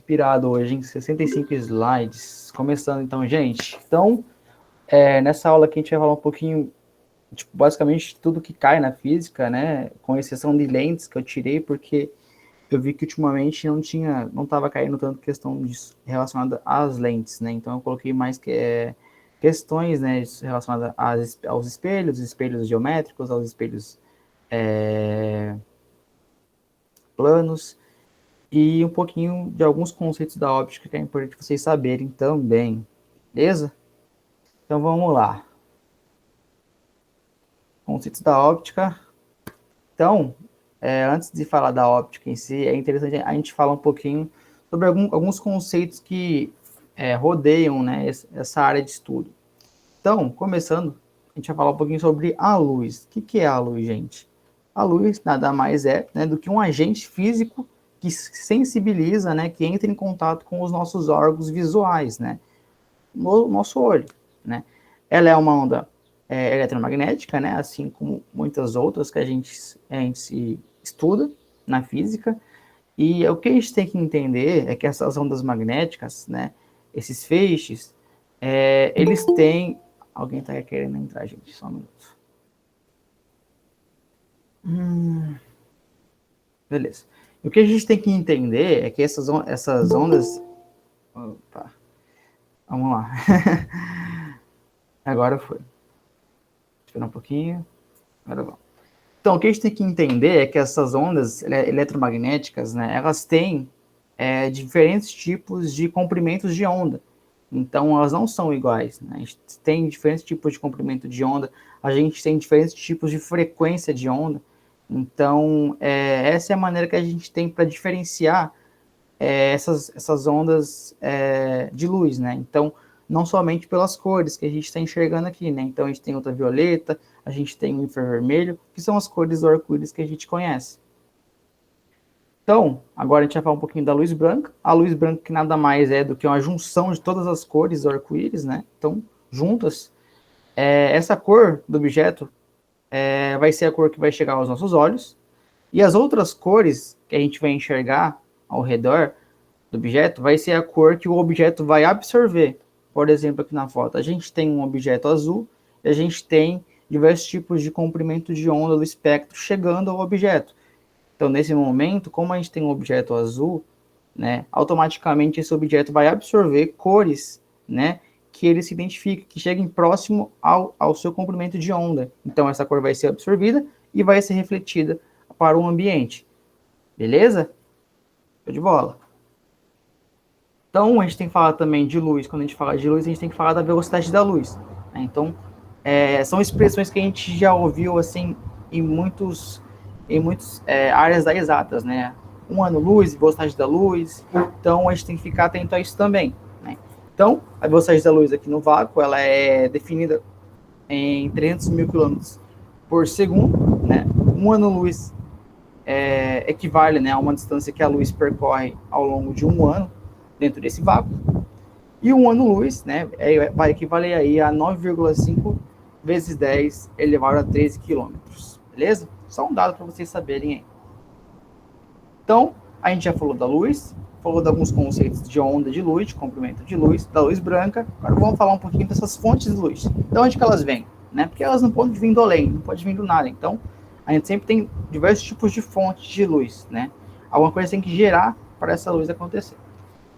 inspirado hoje em 65 slides. Começando então, gente. Então, nessa aula aqui a gente vai falar um pouquinho, tipo, basicamente tudo que cai na física, né? Com exceção de lentes que eu tirei, porque eu vi que ultimamente não estava caindo tanto questão relacionada às lentes, né? Então eu coloquei mais questões, né, relacionadas aos espelhos geométricos, aos espelhos planos, e um pouquinho de alguns conceitos da óptica que é importante vocês saberem também, beleza? Então vamos lá. Conceitos da óptica. Então, antes de falar da óptica em si, é interessante a gente falar um pouquinho sobre alguns conceitos que rodeiam, né, essa área de estudo. Então, começando, a gente vai falar um pouquinho sobre a luz. O que é a luz, gente? A luz nada mais é, né, do que um agente físico que sensibiliza, né, que entra em contato com os nossos órgãos visuais, né, no nosso olho, né. Ela é uma onda eletromagnética, né, assim como muitas outras que a gente estuda na física. E o que a gente tem que entender é que essas ondas magnéticas, né, esses feixes, eles têm... Alguém está querendo entrar, gente, só um minuto. Beleza. O que a gente tem que entender é que essas ondas... Opa, vamos lá. Agora foi. Esperar um pouquinho. Agora vamos. Então, o que a gente tem que entender é que essas ondas eletromagnéticas, né, elas têm diferentes tipos de comprimentos de onda. Então, elas não são iguais, né? A gente tem diferentes tipos de comprimento de onda, a gente tem diferentes tipos de frequência de onda. Então, essa é a maneira que a gente tem para diferenciar essas ondas de luz, né? Então, não somente pelas cores que a gente está enxergando aqui, né? Então, a gente tem ultravioleta, a gente tem o infravermelho, que são as cores do arco-íris que a gente conhece. Então, agora a gente vai falar um pouquinho da luz branca. A luz branca que nada mais é do que uma junção de todas as cores do arco-íris, né? Então, juntas. Essa cor do objeto vai ser a cor que vai chegar aos nossos olhos. E as outras cores que a gente vai enxergar ao redor do objeto vai ser a cor que o objeto vai absorver. Por exemplo, aqui na foto, a gente tem um objeto azul e a gente tem diversos tipos de comprimento de onda do espectro chegando ao objeto. Então, nesse momento, como a gente tem um objeto azul, né, automaticamente esse objeto vai absorver cores, né, que ele se identifica, que cheguem próximo ao seu comprimento de onda. Então, essa cor vai ser absorvida e vai ser refletida para o ambiente. Beleza? Show de bola. Então, a gente tem que falar também de luz. Quando a gente fala de luz, a gente tem que falar da velocidade da luz, né? Então, são expressões que a gente já ouviu assim em muitas áreas da exatas, né? 1 ano-luz, velocidade da luz. Então, a gente tem que ficar atento a isso também, né? Então, a velocidade da luz aqui no vácuo, ela é definida em 300 mil quilômetros por segundo, né? 1 ano-luz equivale, né, a uma distância que a luz percorre ao longo de 1 ano dentro desse vácuo. E 1 ano-luz, né, vai equivaler aí a 9,5 vezes 10 elevado a 13 quilômetros. Beleza? Só um dado para vocês saberem aí. Então, a gente já falou da luz, falou de alguns conceitos de onda de luz, de comprimento de luz, da luz branca. Agora vamos falar um pouquinho dessas fontes de luz. De onde que elas vêm? Né? Porque elas não podem vir do além, não pode vir do nada. Então, a gente sempre tem diversos tipos de fontes de luz, né? Alguma coisa tem que gerar para essa luz acontecer.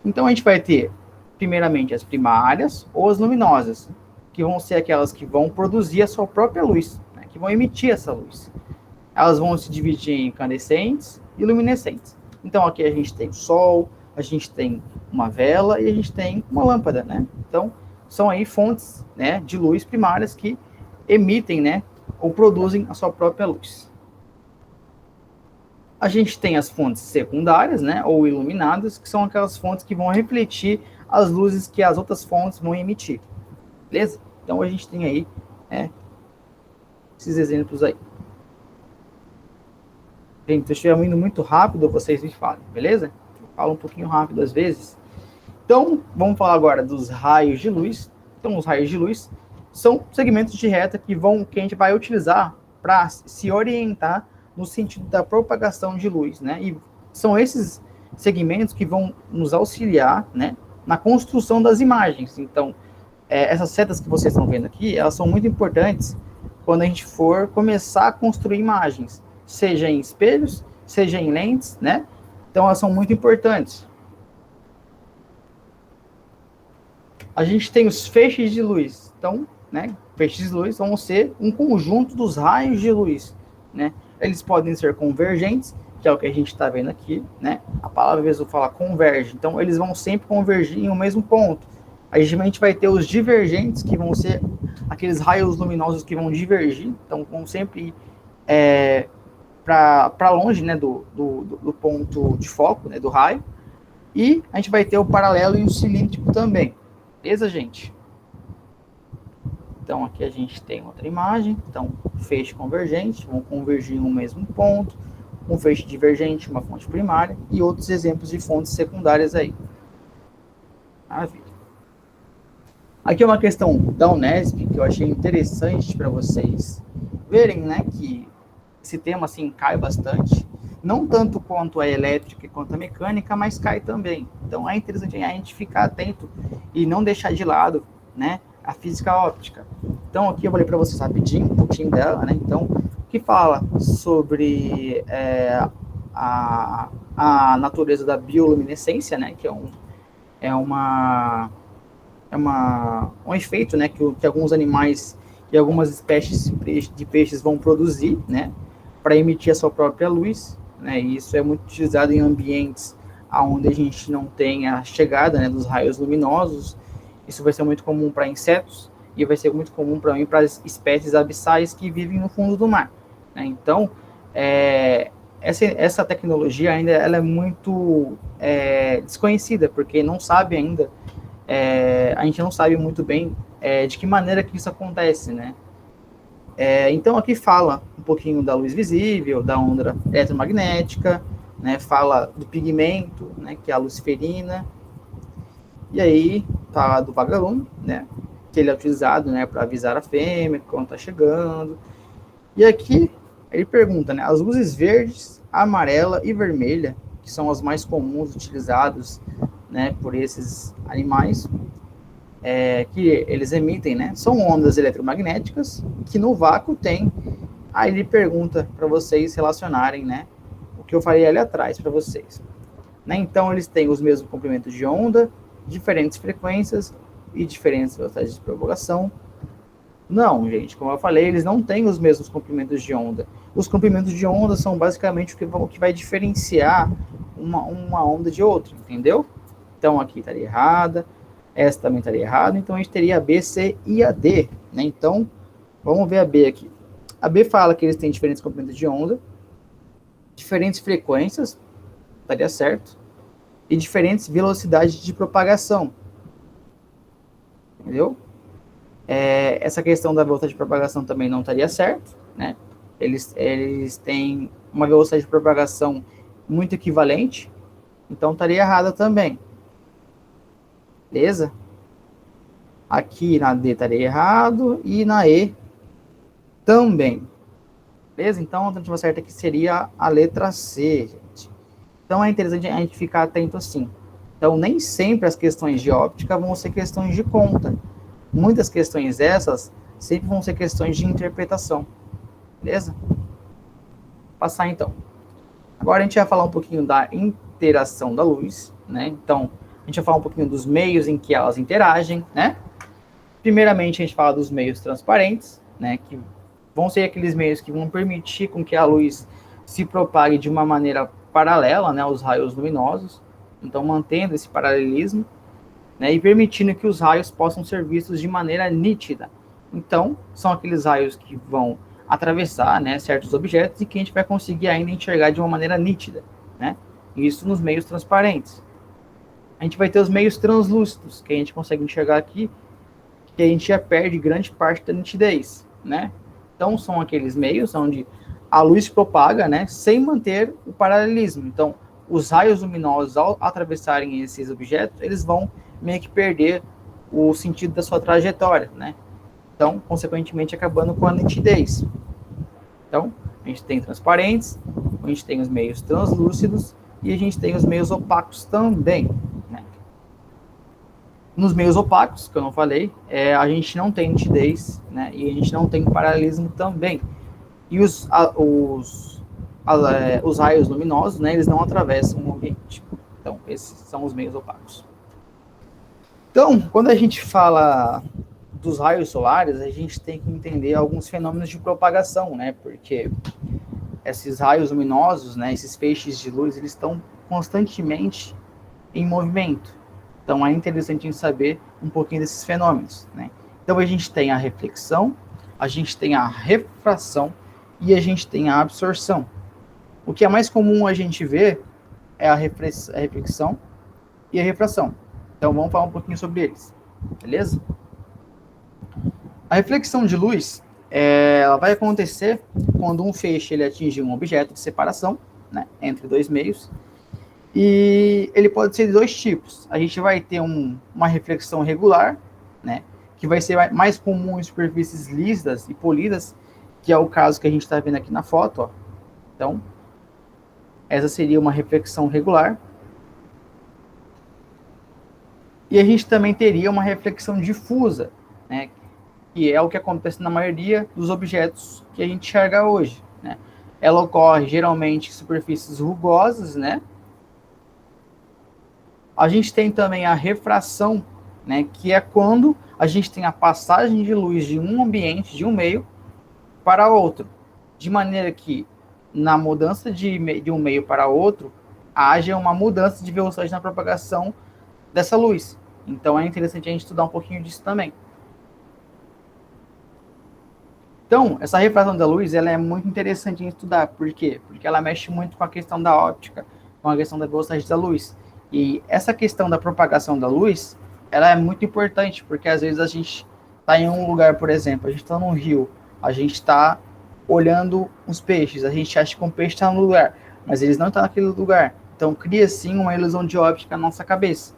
Então, a gente vai ter, primeiramente, as primárias ou as luminosas, que vão ser aquelas que vão produzir a sua própria luz, né? Que vão emitir essa luz. Elas vão se dividir em incandescentes e luminescentes. Então, aqui a gente tem o sol, a gente tem uma vela e a gente tem uma lâmpada, né? Então, são aí fontes, né, de luz primárias que emitem, né, ou produzem a sua própria luz. A gente tem as fontes secundárias, né, ou iluminadas, que são aquelas fontes que vão refletir as luzes que as outras fontes vão emitir. Beleza? Então, a gente tem aí esses exemplos aí. Gente, se eu estiver indo muito rápido, vocês me falem, beleza? Eu falo um pouquinho rápido às vezes. Então, vamos falar agora dos raios de luz. Então, os raios de luz são segmentos de reta que a gente vai utilizar para se orientar no sentido da propagação de luz, né? E são esses segmentos que vão nos auxiliar, né, na construção das imagens. Então, essas setas que vocês estão vendo aqui, elas são muito importantes quando a gente for começar a construir imagens, seja em espelhos, seja em lentes, né? Então, elas são muito importantes. A gente tem os feixes de luz. Então, né, feixes de luz vão ser um conjunto dos raios de luz, né? Eles podem ser convergentes, que é o que a gente está vendo aqui, né? A palavra mesmo fala converge. Então, eles vão sempre convergir em um mesmo ponto. A gente vai ter os divergentes, que vão ser aqueles raios luminosos que vão divergir. Então, vão sempre ir para longe, né, do ponto de foco, né, do raio. E a gente vai ter o paralelo e o cilíndrico também. Beleza, gente? Então, aqui a gente tem outra imagem. Então, feixe convergente, vão convergir em um mesmo ponto. Um feixe divergente, uma fonte primária. E outros exemplos de fontes secundárias aí. Maravilha. Aqui é uma questão da Unesp que eu achei interessante para vocês verem, né, que esse tema assim cai bastante, não tanto quanto a elétrica quanto a mecânica, mas cai também. Então é interessante a gente ficar atento e não deixar de lado, né, a física óptica. Então aqui eu vou ler para vocês rapidinho um pouquinho dela, né? Então, que fala sobre a natureza da bioluminescência, né, que um efeito, né, que alguns animais e algumas espécies de peixes vão produzir, né, para emitir a sua própria luz, né, e isso é muito utilizado em ambientes onde a gente não tem a chegada, né, dos raios luminosos. Isso vai ser muito comum para insetos e vai ser muito comum para as espécies abissais que vivem no fundo do mar, né? Então, essa tecnologia ainda ela é muito desconhecida, porque não sabe ainda, a gente não sabe muito bem de que maneira que isso acontece, né? Então aqui fala um pouquinho da luz visível, da onda eletromagnética, né? Fala do pigmento, né? Que é a luciferina. E aí fala do vagalume, né? Que ele é utilizado, né? Para avisar a fêmea quando está chegando. E aqui ele pergunta, né? As luzes verdes, amarela e vermelha, que são as mais comuns utilizadas, né, por esses animais, que eles emitem, né, são ondas eletromagnéticas que no vácuo tem. Aí ele pergunta para vocês relacionarem, né, o que eu falei ali atrás para vocês, né? Então eles têm os mesmos comprimentos de onda, diferentes frequências e diferentes velocidades de propagação. Não, gente, como eu falei, eles não têm os mesmos comprimentos de onda. Os comprimentos de onda são basicamente o que vai diferenciar uma onda de outra, entendeu? Então aqui estaria errada, essa também estaria errada, então a gente teria a B, C e a D, né? Então, vamos ver a B aqui. A B fala que eles têm diferentes comprimentos de onda, diferentes frequências, estaria certo, e diferentes velocidades de propagação, entendeu? Essa questão da velocidade de propagação também não estaria certo, né? Eles têm uma velocidade de propagação muito equivalente, então estaria errada também. Beleza? Aqui na D estaria errado e na E também. Beleza? Então a alternativa certa aqui seria a letra C, gente. Então é interessante a gente ficar atento assim. Então nem sempre as questões de óptica vão ser questões de conta. Muitas questões essas sempre vão ser questões de interpretação. Beleza? Vou passar então. Agora a gente vai falar um pouquinho da interação da luz, né? Então, a gente vai falar um pouquinho dos meios em que elas interagem, né? Primeiramente, a gente fala dos meios transparentes, né? Que vão ser aqueles meios que vão permitir com que a luz se propague de uma maneira paralela, né, aos raios luminosos. Então, mantendo esse paralelismo, né, e permitindo que os raios possam ser vistos de maneira nítida. Então, são aqueles raios que vão atravessar, né, certos objetos e que a gente vai conseguir ainda enxergar de uma maneira nítida, né? Isso nos meios transparentes. A gente vai ter os meios translúcidos, que a gente consegue enxergar aqui, que a gente já perde grande parte da nitidez, né? Então, são aqueles meios onde a luz se propaga, né, sem manter o paralelismo. Então, os raios luminosos, ao atravessarem esses objetos, eles vão meio que perder o sentido da sua trajetória, né? Então, consequentemente, acabando com a nitidez. Então, a gente tem transparentes, a gente tem os meios translúcidos e a gente tem os meios opacos também, né? Nos meios opacos, que eu não falei, a gente não tem nitidez, né? E a gente não tem paralelismo também. E os raios luminosos, né, eles não atravessam o ambiente. Então, esses são os meios opacos. Então, quando a gente fala dos raios solares, a gente tem que entender alguns fenômenos de propagação, né? Porque esses raios luminosos, né, esses feixes de luz, eles estão constantemente em movimento. Então, é interessante a gente saber um pouquinho desses fenômenos, né? Então, a gente tem a reflexão, a gente tem a refração e a gente tem a absorção. O que é mais comum a gente ver é a reflexão e a refração. Então, vamos falar um pouquinho sobre eles, beleza? A reflexão de luz, ela vai acontecer quando um feixe ele atinge um objeto de separação, né, entre dois meios, e ele pode ser de dois tipos. A gente vai ter uma reflexão regular, né, que vai ser mais comum em superfícies lisas e polidas, que é o caso que a gente está vendo aqui na foto, ó. Então, essa seria uma reflexão regular. E a gente também teria uma reflexão difusa, né, que é o que acontece na maioria dos objetos que a gente enxerga hoje, né? Ela ocorre geralmente em superfícies rugosas, né? A gente tem também a refração, né, que é quando a gente tem a passagem de luz de um ambiente, de um meio, para outro, de maneira que na mudança de um meio para outro, haja uma mudança de velocidade na propagação dessa luz. Então é interessante a gente estudar um pouquinho disso também. Então, essa refração da luz, ela é muito interessante em estudar. Por quê? Porque ela mexe muito com a questão da óptica, com a questão da velocidade da luz. E essa questão da propagação da luz, ela é muito importante, porque às vezes a gente está em um lugar, por exemplo, a gente está num rio, a gente está olhando os peixes, a gente acha que um peixe está no lugar, mas eles não estão naquele lugar. Então, cria sim uma ilusão de óptica na nossa cabeça.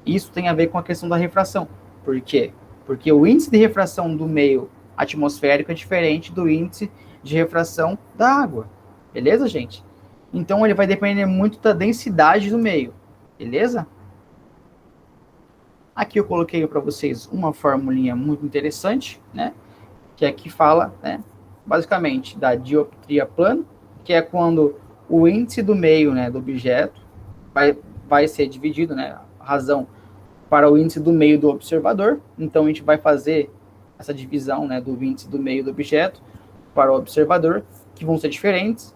Isso tem a ver com a questão da refração. Por quê? Porque o índice de refração do meio atmosférico é diferente do índice de refração da água. Beleza, gente? Então, ele vai depender muito da densidade do meio. Beleza? Aqui eu coloquei para vocês uma formulinha muito interessante, né? Que aqui fala, né, basicamente, da dioptria plana, que é quando o índice do meio, né, do objeto vai ser dividido, né? A razão para o índice do meio do observador. Então, a gente vai fazer essa divisão, né, do índice do meio do objeto para o observador, que vão ser diferentes,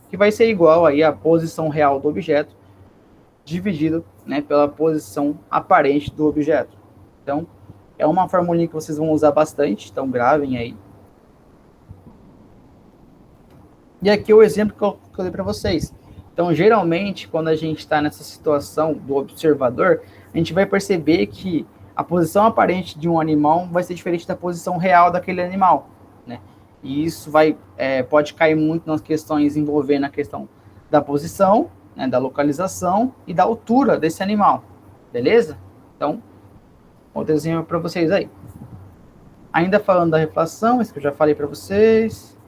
que vai ser igual aí à posição real do objeto, dividido, né, pela posição aparente do objeto. Então, é uma formulinha que vocês vão usar bastante, então gravem aí. E aqui é o exemplo que eu dei para vocês. Então, geralmente, quando a gente está nessa situação do observador, a gente vai perceber que a posição aparente de um animal vai ser diferente da posição real daquele animal, né? E isso pode cair muito nas questões envolvendo a questão da posição, né, da localização e da altura desse animal, beleza? Então, outro exemplo para vocês aí. Ainda falando da refração, isso que eu já falei para vocês.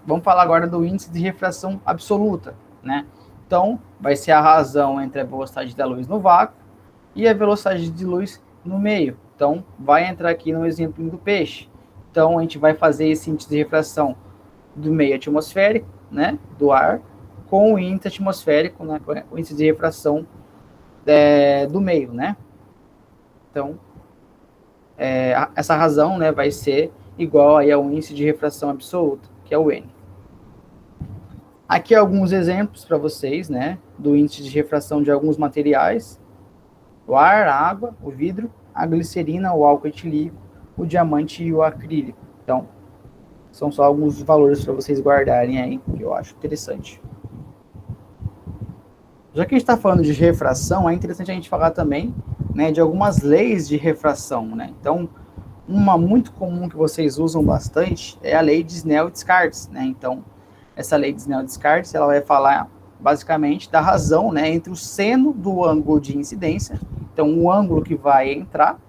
Vamos falar agora do índice de refração absoluta, né? Então, vai ser a razão entre a velocidade da luz no vácuo e a velocidade de luz no meio. Então, vai entrar aqui no exemplo do peixe. Então, a gente vai fazer esse índice de refração do meio atmosférico, né, do ar, com o índice atmosférico, né, o índice de refração do meio, né? Então, essa razão, né, vai ser igual aí ao índice de refração absoluta, que é o N. Aqui alguns exemplos para vocês, né, do índice de refração de alguns materiais: o ar, a água, o vidro, a glicerina, o álcool etílico, o diamante e o acrílico. Então, são só alguns valores para vocês guardarem aí, que eu acho interessante. Já que a gente está falando de refração, é interessante a gente falar também, né, de algumas leis de refração, né? Então, uma muito comum que vocês usam bastante é a lei de Snell-Descartes, né? Então, essa lei de Snell-Descartes, ela vai falar basicamente da razão, né, entre o seno do ângulo de incidência, então o ângulo que vai entrar,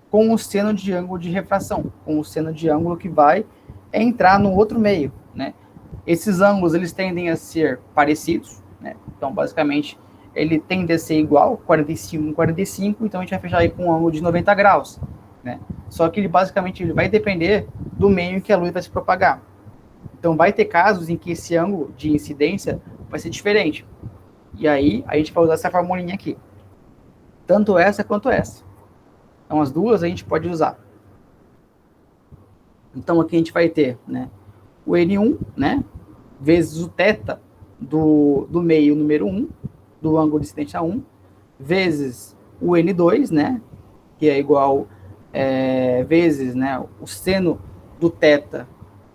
com o seno de ângulo de refração, com o seno de ângulo que vai entrar no outro meio, né? Esses ângulos, eles tendem a ser parecidos, né? Então, basicamente, ele tende a ser igual, 45 em 45, então a gente vai fechar aí com um ângulo de 90 graus, né? Só que ele basicamente ele vai depender do meio que a luz vai se propagar. Então, vai ter casos em que esse ângulo de incidência vai ser diferente. E aí, a gente vai usar essa formulinha aqui. Tanto essa quanto essa. Então, as duas a gente pode usar. Então, aqui a gente vai ter, né, o N1, né, vezes o θ do meio número 1, do ângulo de incidência 1, vezes o N2, né, que é igual, vezes, né, o seno do θ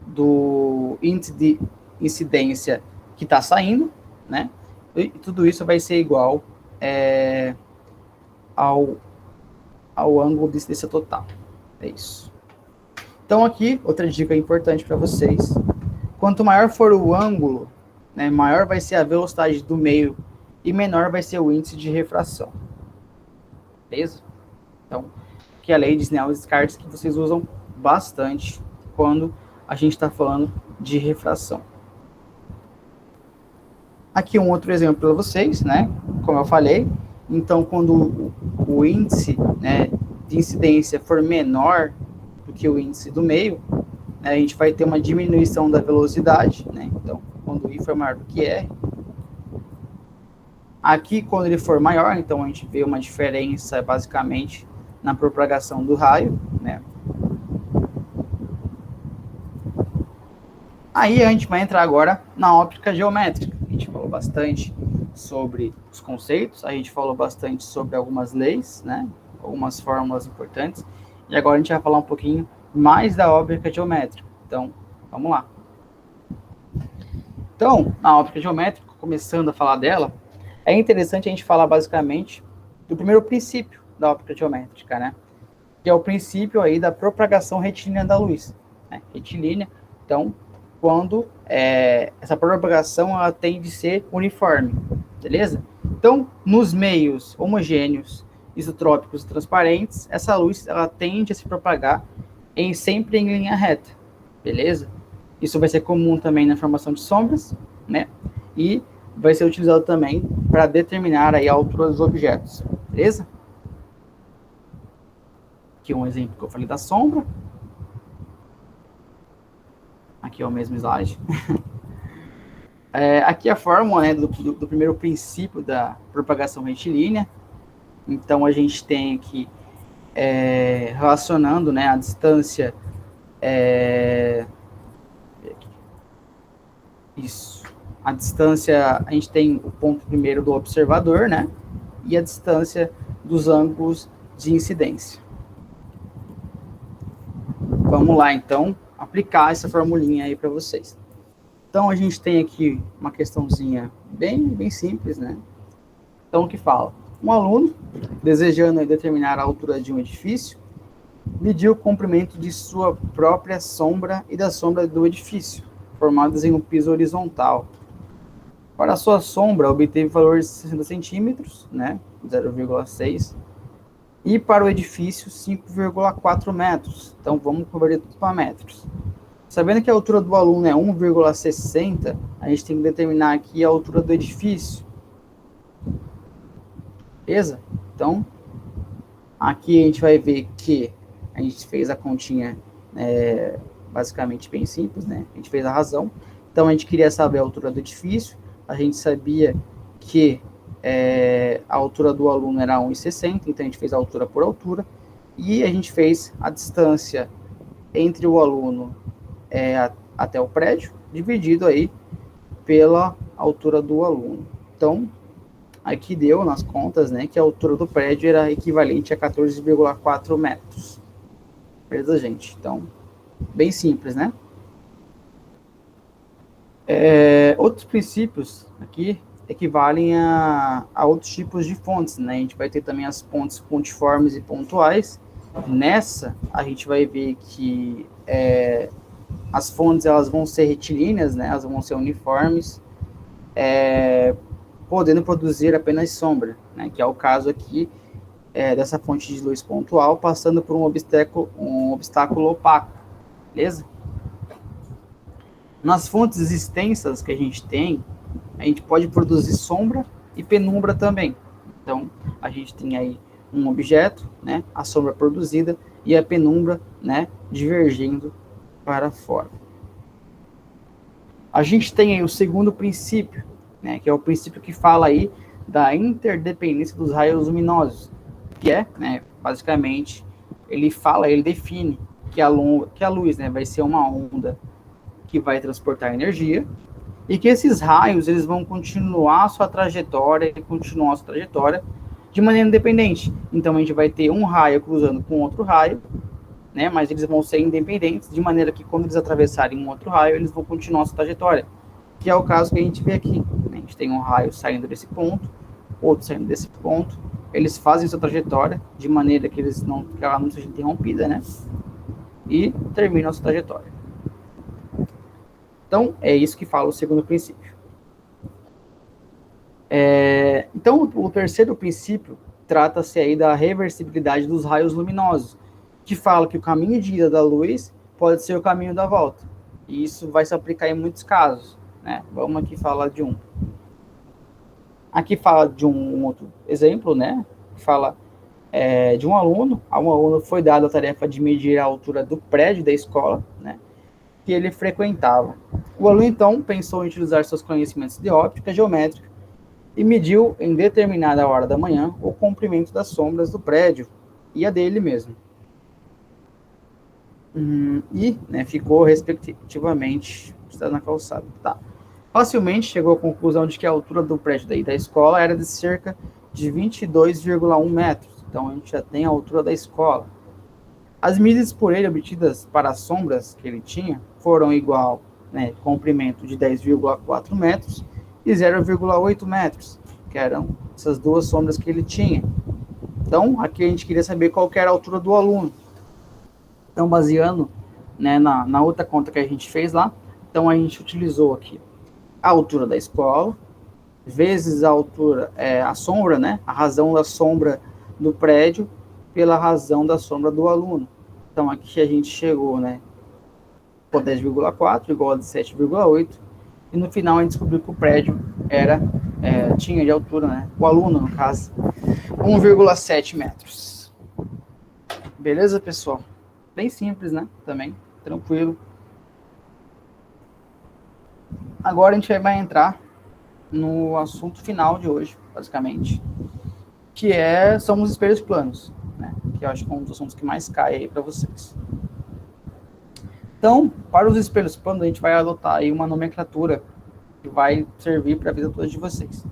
do índice de incidência que está saindo, né, e tudo isso vai ser igual ao ângulo de incidência total. É isso. Então, aqui, outra dica importante para vocês. Quanto maior for o ângulo, né, maior vai ser a velocidade do meio e menor vai ser o índice de refração. Beleza? Então, que é a lei de Snell-Descartes que vocês usam bastante quando a gente está falando de refração. Aqui um outro exemplo para vocês, né? Como eu falei, então quando o índice, né, de incidência for menor do que o índice do meio, né, a gente vai ter uma diminuição da velocidade, né? Então, quando I for maior do que R. Aqui, quando ele for maior, então a gente vê uma diferença basicamente na propagação do raio, né? Aí a gente vai entrar agora na óptica geométrica. A gente falou bastante sobre os conceitos, a gente falou bastante sobre algumas leis, né? Algumas fórmulas importantes. E agora a gente vai falar um pouquinho mais da óptica geométrica. Então, vamos lá. Então, na óptica geométrica, começando a falar dela, é interessante a gente falar basicamente do primeiro princípio da óptica geométrica, né? Que é o princípio aí da propagação retilínea da luz, né? Retilínea, então, quando essa propagação ela tem de ser uniforme, beleza? Então, nos meios homogêneos, isotrópicos e transparentes, essa luz ela tende a se propagar sempre em linha reta, beleza? Isso vai ser comum também na formação de sombras, né? E vai ser utilizado também para determinar aí a altura dos objetos, beleza? Aqui um exemplo que eu falei da sombra. Aqui é o mesmo slide. Aqui a fórmula, né, do primeiro princípio da propagação retilínea. Então, a gente tem aqui, relacionando, né, a distância... Isso. A distância, a gente tem o ponto primeiro do observador, né? E a distância dos ângulos de incidência. Vamos lá, então, aplicar essa formulinha aí para vocês. Então, a gente tem aqui uma questãozinha bem simples, né? Então, o que fala? Um aluno, desejando determinar a altura de um edifício, mediu o comprimento de sua própria sombra e da sombra do edifício, formadas em um piso horizontal. Para a sua sombra, obteve valor de 60 centímetros, né? 0,6. E para o edifício, 5,4 metros. Então, vamos converter tudo para metros. Sabendo que a altura do aluno é 1,60, a gente tem que determinar aqui a altura do edifício. Beleza? Então, aqui a gente vai ver que a gente fez a continha basicamente bem simples, né? A gente fez a razão. Então, a gente queria saber a altura do edifício. A gente sabia que a altura do aluno era 1,60, então a gente fez a altura por altura. E a gente fez a distância entre o aluno até o prédio, dividido aí pela altura do aluno. Então, aqui deu nas contas, né, que a altura do prédio era equivalente a 14,4 metros. Beleza, gente? Então, bem simples, né? Outros princípios aqui equivalem a outros tipos de fontes, né? A gente vai ter também as fontes pontiformes e pontuais. Nessa, a gente vai ver que as fontes elas vão ser retilíneas, né? Elas vão ser uniformes, podendo produzir apenas sombra, né? Que é o caso aqui dessa fonte de luz pontual, passando por um obstáculo opaco, beleza? Nas fontes extensas que a gente tem, a gente pode produzir sombra e penumbra também. Então, a gente tem aí um objeto, né, a sombra produzida e a penumbra, né, divergindo para fora. A gente tem aí o segundo princípio, né, que é o princípio que fala aí da interdependência dos raios luminosos, que é, né, basicamente, ele define que a luz, né, vai ser uma onda que vai transportar energia e que esses raios eles vão continuar a sua trajetória de maneira independente. Então a gente vai ter um raio cruzando com outro raio, né, mas eles vão ser independentes, de maneira que quando eles atravessarem um outro raio, eles vão continuar a sua trajetória, que é o caso que a gente vê aqui. Né? A gente tem um raio saindo desse ponto, outro saindo desse ponto, eles fazem sua trajetória de maneira que ela não seja interrompida, né, e terminam a sua trajetória. Então, é isso que fala o segundo princípio. Então, o terceiro princípio trata-se aí da reversibilidade dos raios luminosos, que fala que o caminho de ida da luz pode ser o caminho da volta. E isso vai se aplicar em muitos casos. Né? Vamos aqui falar de um. Aqui fala de um outro exemplo, né? Fala de um aluno. A um aluno foi dada a tarefa de medir a altura do prédio da escola, né, que ele frequentava. O aluno, então, pensou em utilizar seus conhecimentos de óptica geométrica e mediu em determinada hora da manhã o comprimento das sombras do prédio e a dele mesmo. E, né, ficou respectivamente na calçada. Tá. Facilmente chegou à conclusão de que a altura do prédio da escola era de cerca de 22,1 metros. Então, a gente já tem a altura da escola. As medidas por ele obtidas para as sombras que ele tinha foram igual, né, comprimento de 10,4 metros e 0,8 metros, que eram essas duas sombras que ele tinha. Então, aqui a gente queria saber qual que era a altura do aluno. Então, baseando, né, na outra conta que a gente fez lá, então a gente utilizou aqui a altura da escola, vezes a altura, a sombra, né, a razão da sombra do prédio, pela razão da sombra do aluno. Então, aqui a gente chegou, né, com 10,4 igual a 7,8, e no final a gente descobriu que o prédio tinha de altura, né, o aluno, no caso, 1,7 metros. Beleza, pessoal? Bem simples, né? Também, tranquilo. Agora a gente vai entrar no assunto final de hoje, basicamente, que são os espelhos planos, né? Que eu acho que é um dos assuntos que mais cai aí para vocês. Então, para os espelhos planos, a gente vai adotar aí uma nomenclatura que vai servir para a vida toda de vocês.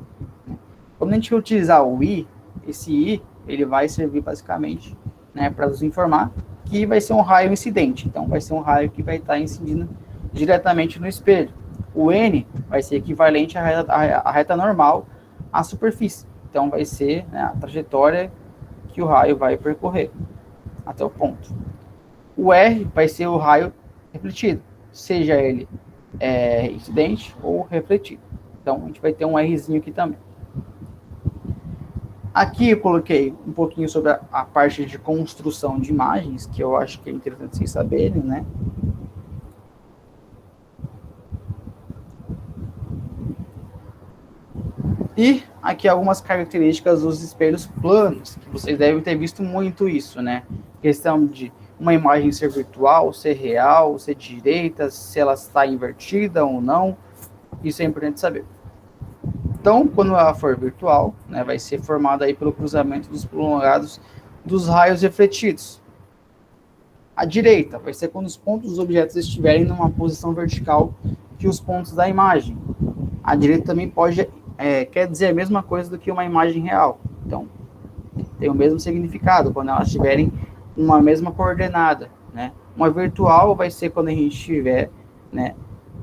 Quando a gente utilizar o I, esse I, ele vai servir basicamente, né, para nos informar que vai ser um raio incidente. Então, vai ser um raio que vai estar incidindo diretamente no espelho. O N vai ser equivalente à reta normal à superfície. Então, vai ser, né, a trajetória que o raio vai percorrer até o ponto. O R vai ser o raio refletido, seja ele incidente ou refletido. Então, a gente vai ter um Rzinho aqui também. Aqui eu coloquei um pouquinho sobre a parte de construção de imagens, que eu acho que é interessante vocês saberem, né? E aqui algumas características dos espelhos planos, que vocês devem ter visto muito isso, né? Questão de uma imagem ser virtual, ser real, ser direita, se ela está invertida ou não. Isso é importante saber. Então, quando ela for virtual, né, vai ser formada aí pelo cruzamento dos prolongados dos raios refletidos. A direita vai ser quando os pontos dos objetos estiverem numa posição vertical que os pontos da imagem. A direita também quer dizer a mesma coisa do que uma imagem real. Então, tem o mesmo significado quando elas estiverem numa mesma coordenada, né? Uma virtual vai ser quando a gente tiver, né,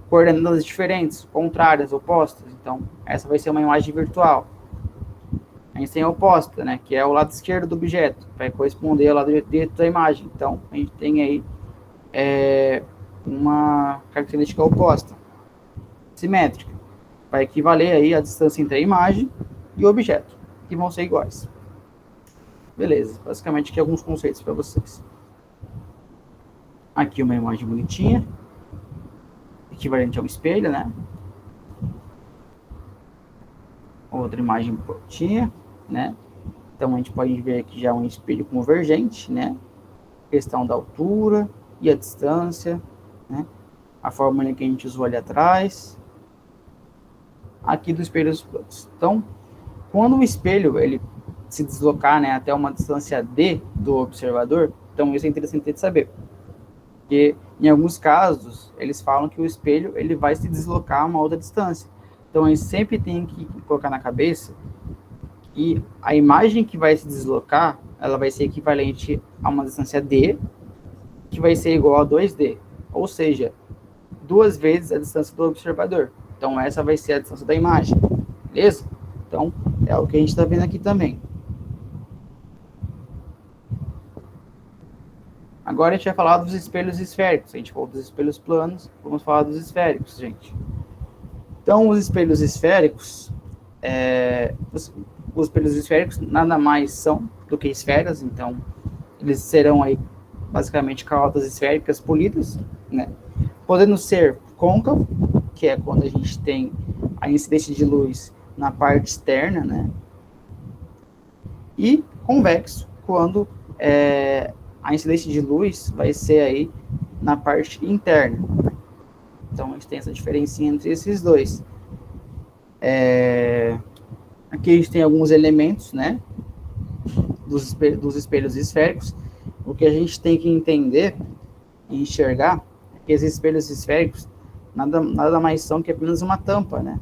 coordenadas diferentes, contrárias, opostas. Então, essa vai ser uma imagem virtual. A gente tem a oposta, né, que é o lado esquerdo do objeto, vai corresponder ao lado direito da imagem. Então, a gente tem aí uma característica oposta, simétrica. Vai equivaler aí a distância entre a imagem e o objeto, que vão ser iguais. Beleza, basicamente aqui alguns conceitos para vocês. Aqui uma imagem bonitinha, equivalente a um espelho, né? outra imagem prontinha, né? Então, a gente pode ver aqui já um espelho convergente, né? Questão da altura e a distância, né? A fórmula que a gente usou ali atrás. Aqui do espelho dos planos. Então, quando o espelho ele se deslocar, né, até uma distância d do observador, então isso é interessante de saber. Porque em alguns casos, eles falam que o espelho ele vai se deslocar a uma outra distância. Então, a gente sempre tem que colocar na cabeça que a imagem que vai se deslocar, ela vai ser equivalente a uma distância d, que vai ser igual a 2d. Ou seja, 2 vezes a distância do observador. Então, essa vai ser a distância da imagem. Beleza? Então, é o que a gente está vendo aqui também. Agora a gente vai falar dos espelhos esféricos. A gente falou dos espelhos planos, vamos falar dos esféricos, gente. Então, os espelhos esféricos, os espelhos esféricos nada mais são do que esferas, então eles serão aí basicamente calotas esféricas polidas, né? Podendo ser côncavo, que é quando a gente tem a incidência de luz na parte externa, né? E convexo, quando a incidência de luz vai ser aí na parte interna. Então, a gente tem essa diferença entre esses dois. Aqui a gente tem alguns elementos, né, dos espelhos esféricos. O que a gente tem que entender e enxergar é que esses espelhos esféricos nada mais são que apenas uma tampa, né?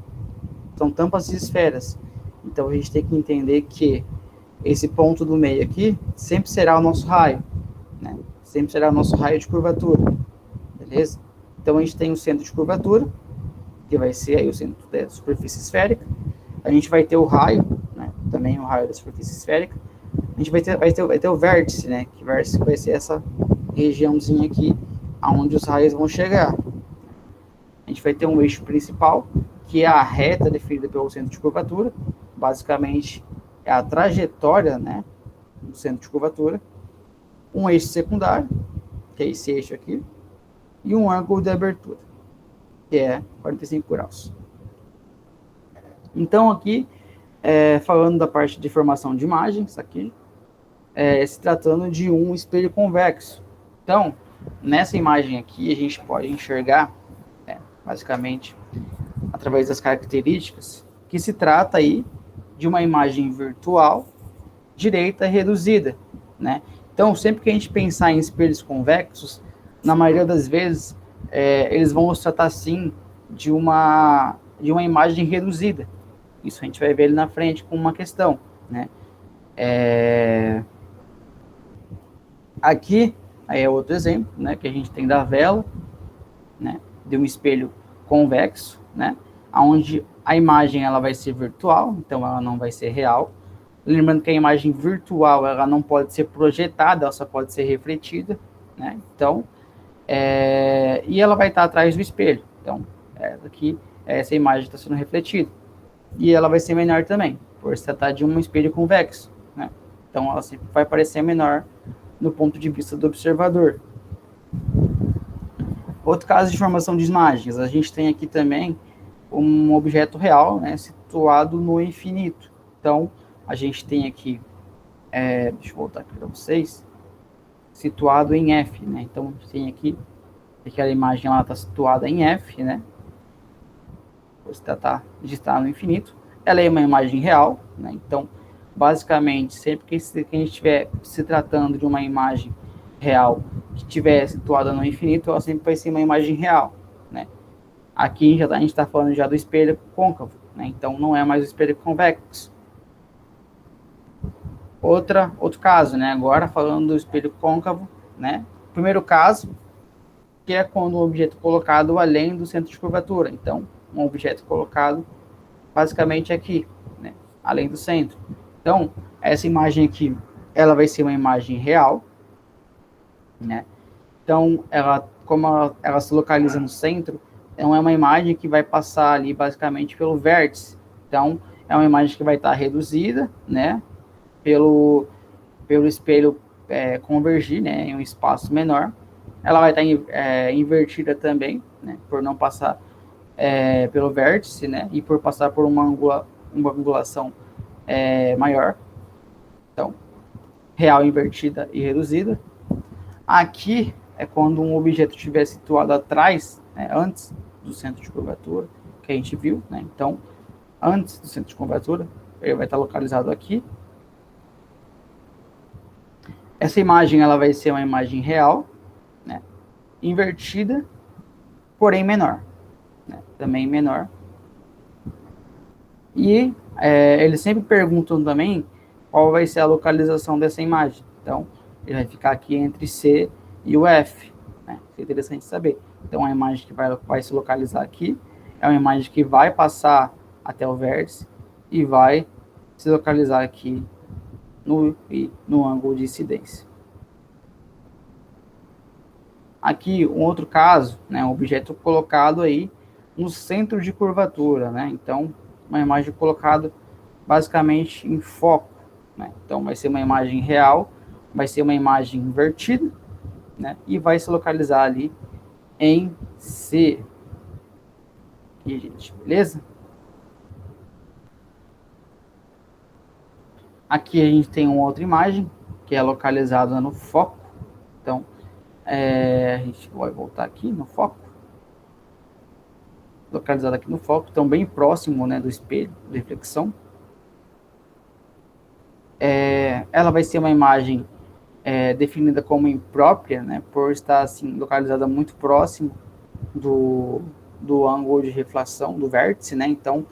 São tampas de esferas. Então, a gente tem que entender que esse ponto do meio aqui sempre será o nosso raio, né? Sempre será o nosso raio de curvatura, beleza? Então, a gente tem o centro de curvatura, que vai ser aí o centro da superfície esférica. A gente vai ter o raio, né? Também o raio da superfície esférica. A gente vai ter o vértice, né? Que vértice vai ser essa regiãozinha aqui, aonde os raios vão chegar. A gente vai ter um eixo principal, que é a reta definida pelo centro de curvatura. Basicamente, é a trajetória, né, do centro de curvatura. Um eixo secundário, que é esse eixo aqui. E um ângulo de abertura, que é 45 graus. Então, aqui, falando da parte de formação de imagens, aqui, se tratando de um espelho convexo. Então, nessa imagem aqui, a gente pode enxergar, basicamente, através das características, que se trata aí de uma imagem virtual direita reduzida, né? Então, sempre que a gente pensar em espelhos convexos, na maioria das vezes, eles vão se tratar, sim, de uma imagem reduzida. Isso a gente vai ver ali na frente com uma questão, né? Aqui é outro exemplo, né, que a gente tem da vela, né, de um espelho convexo, né, onde a imagem ela vai ser virtual, então ela não vai ser real. Lembrando que a imagem virtual ela não pode ser projetada, ela só pode ser refletida, né? Então, e ela vai estar atrás do espelho. Então, aqui essa imagem está sendo refletida. E ela vai ser menor também, por se tratar de um espelho convexo, né? Então, ela sempre vai parecer menor no ponto de vista do observador. Outro caso de formação de imagens, a gente tem aqui também um objeto real, né, situado no infinito. Então, a gente tem aqui, deixa eu voltar aqui para vocês, situado em F, né? Então, tem aqui, aquela imagem lá está situada em F, né? Você está de estar no infinito. Ela é uma imagem real, né? Então, basicamente, sempre que a gente estiver se tratando de uma imagem real que estiver situada no infinito, ela sempre vai ser uma imagem real, né? Aqui a gente está falando já do espelho côncavo, né? Então, não é mais o espelho convexo. Outro caso, né? Agora falando do espelho côncavo, né? Primeiro caso, que é quando um objeto colocado além do centro de curvatura. Então, um objeto colocado basicamente aqui, né? Além do centro. Então, essa imagem aqui, ela vai ser uma imagem real, né? Então, como ela se localiza no centro, então é uma imagem que vai passar ali basicamente pelo vértice. Então, é uma imagem que vai estar reduzida, né? Pelo espelho convergir, né, em um espaço menor. Ela vai estar invertida também, né, por não passar pelo vértice, né, e por passar por um uma angulação maior. Então, real invertida e reduzida. Aqui é quando um objeto estiver situado atrás, né, antes do centro de curvatura, que a gente viu, né? Então, antes do centro de curvatura, ele vai estar localizado aqui. Essa imagem ela vai ser uma imagem real, né, invertida, porém menor, né, também menor. E eles sempre perguntam também qual vai ser a localização dessa imagem. Então, ele vai ficar aqui entre C e o F, né? É interessante saber. Então, a imagem que vai se localizar aqui é uma imagem que vai passar até o vértice e vai se localizar aqui no ângulo de incidência. Aqui, um outro caso, né, um objeto colocado aí no centro de curvatura, né? Então, uma imagem colocada basicamente em foco, né? Então, vai ser uma imagem real, vai ser uma imagem invertida, né? E vai se localizar ali em C. Aqui, gente, beleza? Aqui a gente tem uma outra imagem, que é localizada no foco. Então, a gente vai voltar aqui no foco. Localizada aqui no foco, então bem próximo, né, do espelho de reflexão. Ela vai ser uma imagem definida como imprópria, né, por estar assim, localizada muito próximo do ângulo de reflação, do vértice, né, então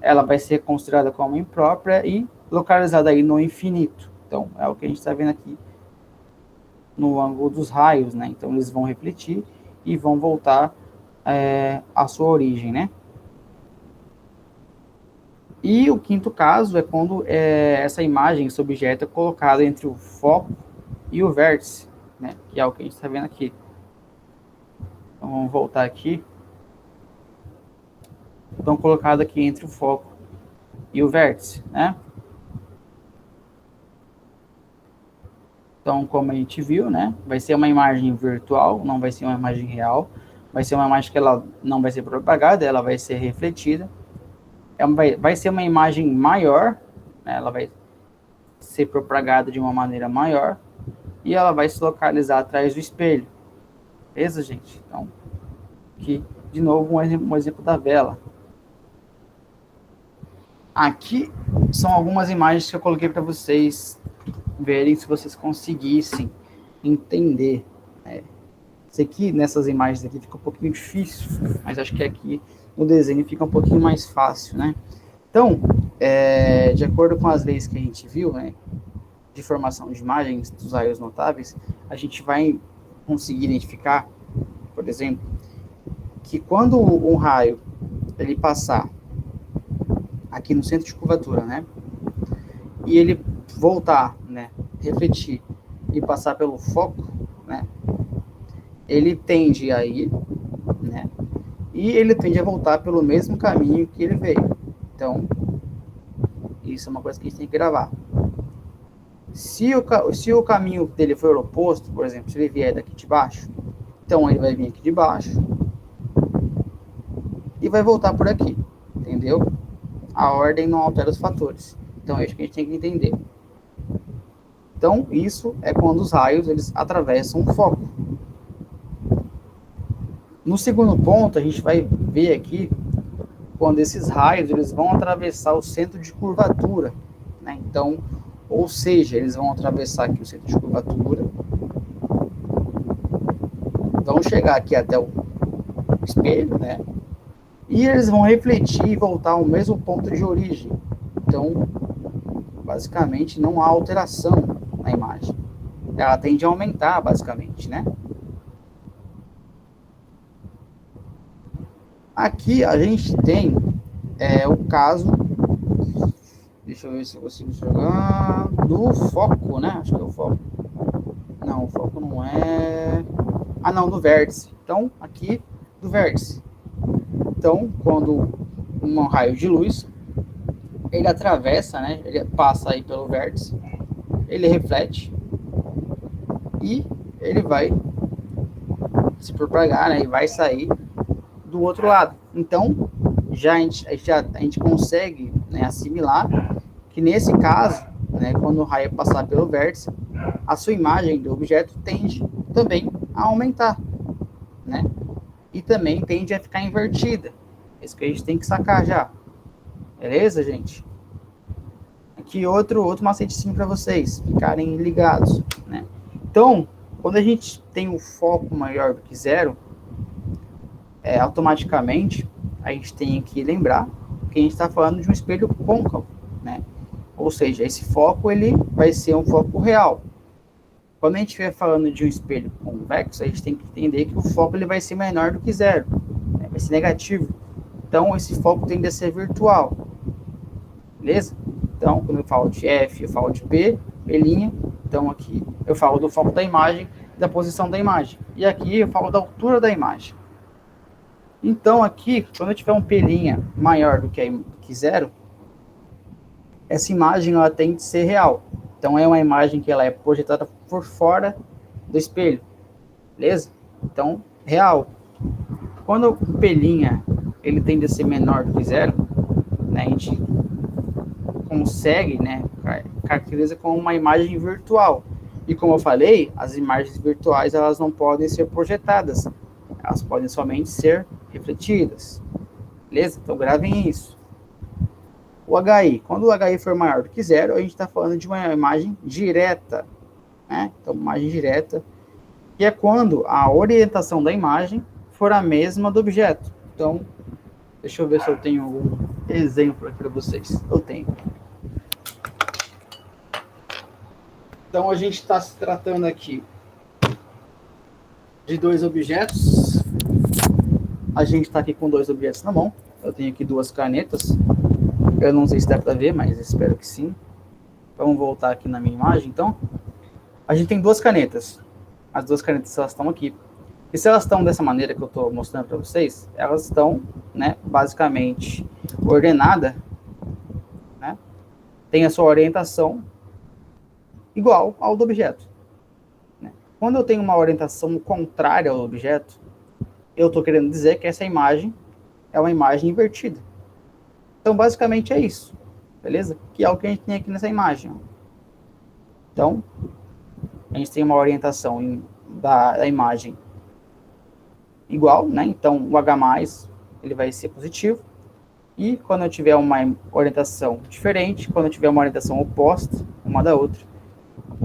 ela vai ser considerada como imprópria e localizada aí no infinito. Então, é o que a gente está vendo aqui no ângulo dos raios, né, então eles vão refletir e vão voltar à sua origem, né. E o quinto caso é quando essa imagem, esse objeto é colocado entre o foco e o vértice, né? Que é o que a gente está vendo aqui. Então, vamos voltar aqui. Então, colocado aqui entre o foco e o vértice, né? Então, como a gente viu, né? Vai ser uma imagem virtual, não vai ser uma imagem real. Vai ser uma imagem que ela não vai ser propagada, ela vai ser refletida. Vai ser uma imagem maior, né? Ela vai ser propagada de uma maneira maior e ela vai se localizar atrás do espelho. Beleza, gente? Então, aqui, de novo, um exemplo da vela. Aqui são algumas imagens que eu coloquei para vocês verem se vocês conseguissem entender. Isso aqui, nessas imagens aqui, fica um pouquinho difícil, mas acho que aqui no desenho fica um pouquinho mais fácil, né? Então, de acordo com as leis que a gente viu, né, de formação de imagens dos raios notáveis, a gente vai conseguir identificar, por exemplo, que quando um raio ele passar aqui no centro de curvatura, né, e ele voltar, né, refletir e passar pelo foco, né, ele tende a ir, né, e ele tende a voltar pelo mesmo caminho que ele veio. Então, isso é uma coisa que a gente tem que gravar. Se o caminho dele for oposto, por exemplo, se ele vier daqui de baixo, então ele vai vir aqui de baixo e vai voltar por aqui, entendeu? A ordem não altera os fatores. Então é isso que a gente tem que entender. Então isso é quando os raios eles atravessam o foco. No segundo ponto a gente vai ver aqui quando esses raios eles vão atravessar o centro de curvatura, né? Então, ou seja, eles vão atravessar aqui o centro de curvatura, vão chegar aqui até o espelho, né? E eles vão refletir e voltar ao mesmo ponto de origem. Então, basicamente, não há alteração na imagem. Ela tende a aumentar, basicamente, né? Aqui a gente tem o caso, deixa eu ver se eu consigo jogar, do foco, né? Acho que é o foco. Não, o foco não é... Ah, não, do vértice. Então, aqui, do vértice. Então, quando um raio de luz, ele atravessa, né? Ele passa aí pelo vértice, ele reflete e ele vai se propagar, né? E vai sair do outro lado. Então, a gente consegue, né, assimilar que nesse caso, né, quando o raio passar pelo vértice, a sua imagem do objeto tende também a aumentar, né? E também tende a ficar invertida. Isso que a gente tem que sacar já. Beleza, gente? Aqui outro macetezinho para vocês ficarem ligados, né? Então, quando a gente tem um foco maior do que zero, automaticamente a gente tem que lembrar que a gente está falando de um espelho côncavo, né? Ou seja, esse foco ele vai ser um foco real. Quando a gente estiver falando de um espelho convexo, a gente tem que entender que o foco ele vai ser menor do que zero, né? Vai ser negativo. Então, esse foco tende a ser virtual. Beleza? Então, quando eu falo de F, eu falo de P, P'. Então, aqui eu falo do foco da imagem, da posição da imagem. E aqui eu falo da altura da imagem. Então, aqui, quando eu tiver um P' maior do que zero, essa imagem ela tem que ser real. Então, é uma imagem que ela é projetada por fora do espelho. Beleza? Então, real. Quando o P' ele tende a ser menor do que zero, né, a gente consegue, né, caracteriza como uma imagem virtual. E como eu falei, as imagens virtuais elas não podem ser projetadas. Elas podem somente ser refletidas. Beleza? Então, gravem isso. O HI, quando o HI for maior do que zero, a gente está falando de uma imagem direta, né? Então, imagem direta, que é quando a orientação da imagem for a mesma do objeto. Então, deixa eu ver se eu tenho algum exemplo aqui para vocês. Eu tenho. Então, a gente está se tratando aqui de dois objetos. A gente está aqui com dois objetos na mão. Eu tenho aqui duas canetas. Eu não sei se dá para ver, mas espero que sim. Vamos voltar aqui na minha imagem, então. A gente tem duas canetas. As duas canetas elas estão aqui. E se elas estão dessa maneira que eu estou mostrando para vocês, elas estão, né, basicamente ordenadas, né? Tem a sua orientação igual ao do objeto, né? Quando eu tenho uma orientação contrária ao objeto, eu estou querendo dizer que essa imagem é uma imagem invertida. Então, basicamente é isso, beleza? Que é o que a gente tem aqui nessa imagem. Ó. Então, a gente tem uma orientação da imagem igual, né? Então, o H+, ele vai ser positivo. E quando eu tiver uma orientação diferente, quando eu tiver uma orientação oposta, uma da outra,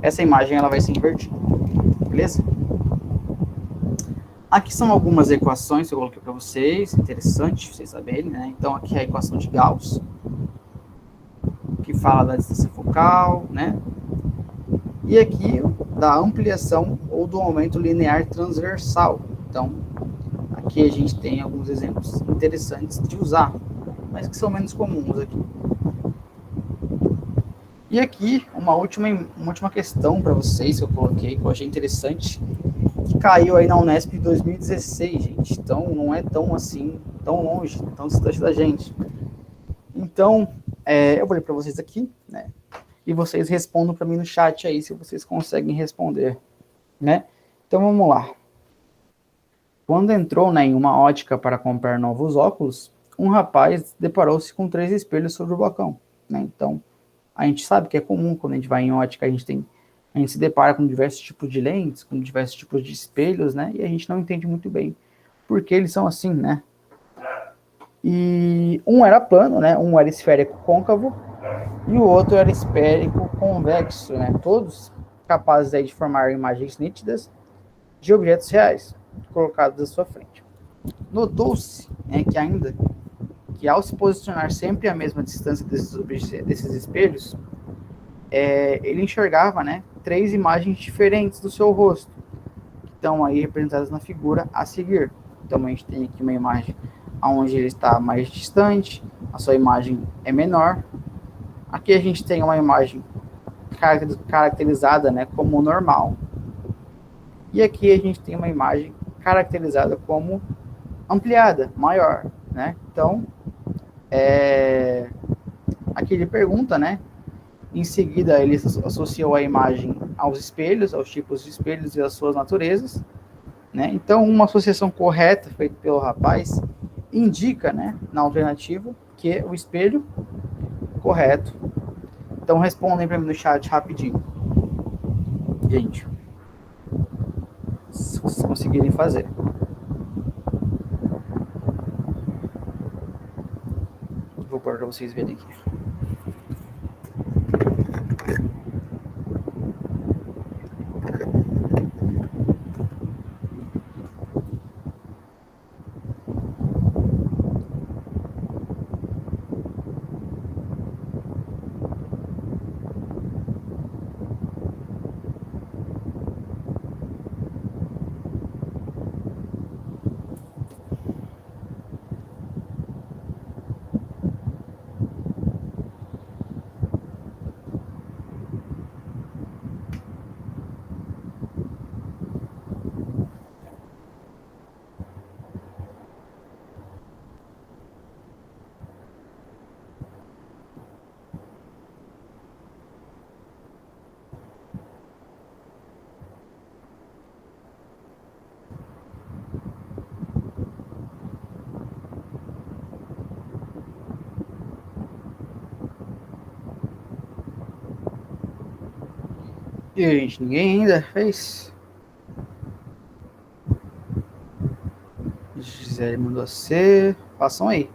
essa imagem ela vai ser invertida, beleza? Aqui são algumas equações que eu coloquei para vocês, interessante vocês saberem, né? Então, aqui é a equação de Gauss, que fala da distância focal, né? E aqui da ampliação ou do aumento linear transversal. Então, aqui a gente tem alguns exemplos interessantes de usar, mas que são menos comuns aqui. E aqui, uma última questão para vocês que eu coloquei, que eu achei interessante, que caiu aí na Unesp em 2016, gente. Então, não é tão assim, tão longe, tão distante da gente. Então, eu vou ler para vocês aqui, né? E vocês respondam para mim no chat aí, se vocês conseguem responder, né? Então, vamos lá. Quando entrou, né, em uma ótica para comprar novos óculos, um rapaz deparou-se com 3 espelhos sobre o balcão, né? Então, a gente sabe que é comum quando a gente vai em ótica, a gente se depara com diversos tipos de lentes, com diversos tipos de espelhos, né? E a gente não entende muito bem por que eles são assim, né? E um era plano, né? Um era esférico côncavo e o outro era esférico convexo, né? Todos capazes aí de formar imagens nítidas de objetos reais colocados à sua frente. Notou-se, né, que ao se posicionar sempre à mesma distância desses espelhos, ele enxergava, né, 3 imagens diferentes do seu rosto, que estão aí representadas na figura a seguir. Então a gente tem aqui uma imagem onde ele está mais distante, a sua imagem é menor. Aqui a gente tem uma imagem caracterizada, né, como normal. E aqui a gente tem uma imagem caracterizada como ampliada, maior, né? Então, aqui ele pergunta, né? Em seguida, ele associou a imagem aos espelhos, aos tipos de espelhos e às suas naturezas, né? Então, uma associação correta feita pelo rapaz indica, né, na alternativa, que o espelho correto. Então respondem para mim no chat rapidinho, gente, se vocês conseguirem fazer. Vou pôr para vocês verem aqui. E aí, gente, ninguém ainda fez? Gisele mandou C. Façam aí.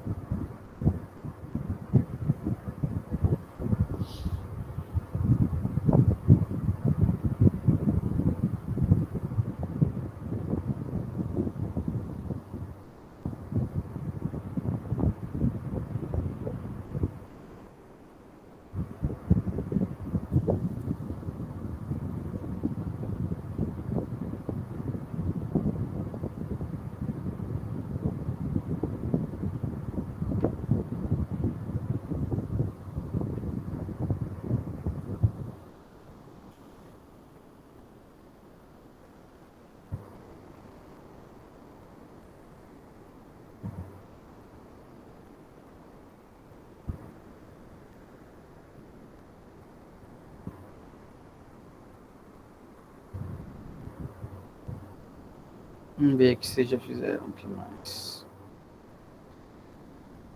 Vamos ver aqui se vocês já fizeram. O que mais?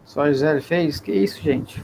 Só a Gisele fez? Que isso, gente?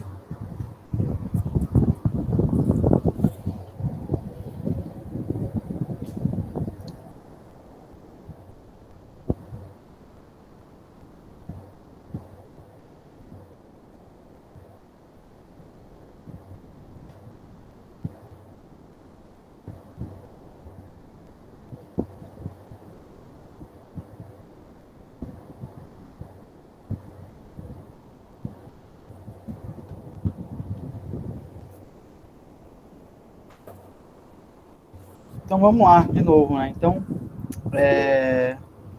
Então vamos lá, de novo, né? Então,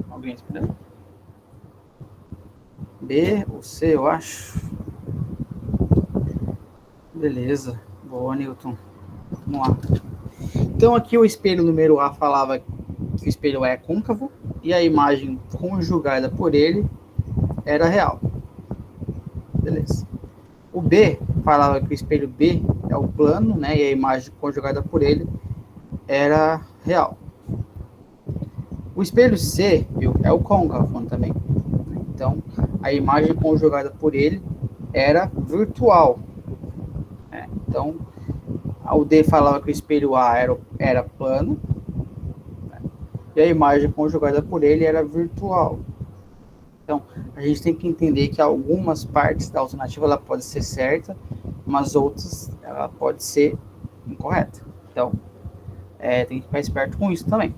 alguém espera? B ou C, eu acho. Beleza. Boa, Newton. Vamos lá. Então aqui o espelho número A falava que o espelho é côncavo e a imagem conjugada por ele era real. Beleza. O B falava que o espelho B é o plano, né? E a imagem conjugada por ele era real. O espelho C, viu, é o côncavo também. Então, a imagem conjugada por ele era virtual. Então, o D falava que o espelho A era plano, né? E a imagem conjugada por ele era virtual. Então, a gente tem que entender que algumas partes da alternativa ela pode ser certa, mas outras ela pode ser incorreta. Então, tem que ficar esperto com isso também.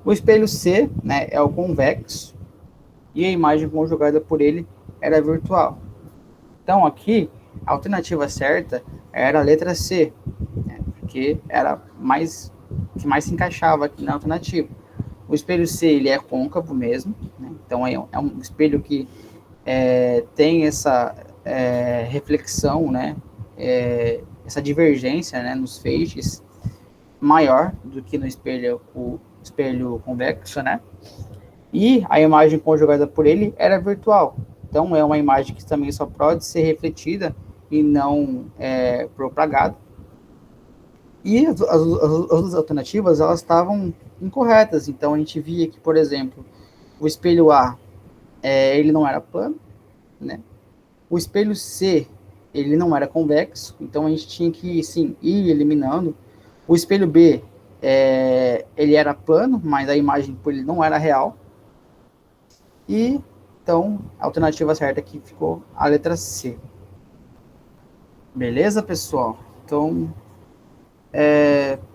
O espelho C, né, é o convexo e a imagem conjugada por ele era virtual. Então, aqui, a alternativa certa era a letra C, né, porque era que mais se encaixava aqui na alternativa. O espelho C ele é côncavo mesmo, né, então é um espelho que tem essa reflexão, né, essa divergência, né, nos feixes maior do que no espelho convexo, né? E a imagem conjugada por ele era virtual. Então é uma imagem que também só pode ser refletida e não propagada. E as alternativas elas estavam incorretas. Então a gente via que, por exemplo, o espelho A ele não era plano, né? O espelho C ele não era convexo, então a gente tinha que, sim, ir eliminando. O espelho B, ele era plano, mas a imagem por ele não era real. E, então, a alternativa certa aqui ficou a letra C. Beleza, pessoal? Então,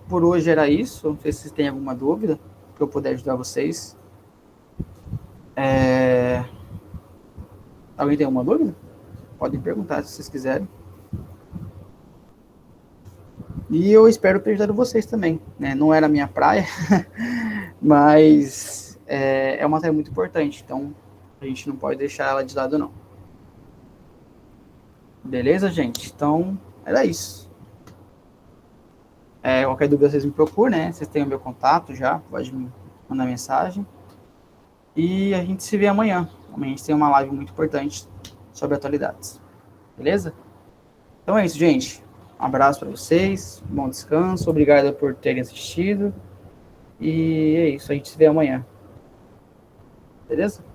por hoje era isso. Não sei se vocês têm alguma dúvida, para eu poder ajudar vocês. Alguém tem alguma dúvida? Podem perguntar se vocês quiserem. E eu espero ter ajudado vocês também, né? Não era a minha praia, mas é uma matéria muito importante, então a gente não pode deixar ela de lado, não. Beleza, gente? Então, era isso. Qualquer dúvida vocês me procuram, né? Vocês têm o meu contato já, pode me mandar mensagem. E a gente se vê amanhã. Amanhã a gente tem uma live muito importante sobre atualidades. Beleza? Então é isso, gente. Um abraço para vocês, bom descanso, obrigado por terem assistido. E é isso, a gente se vê amanhã. Beleza?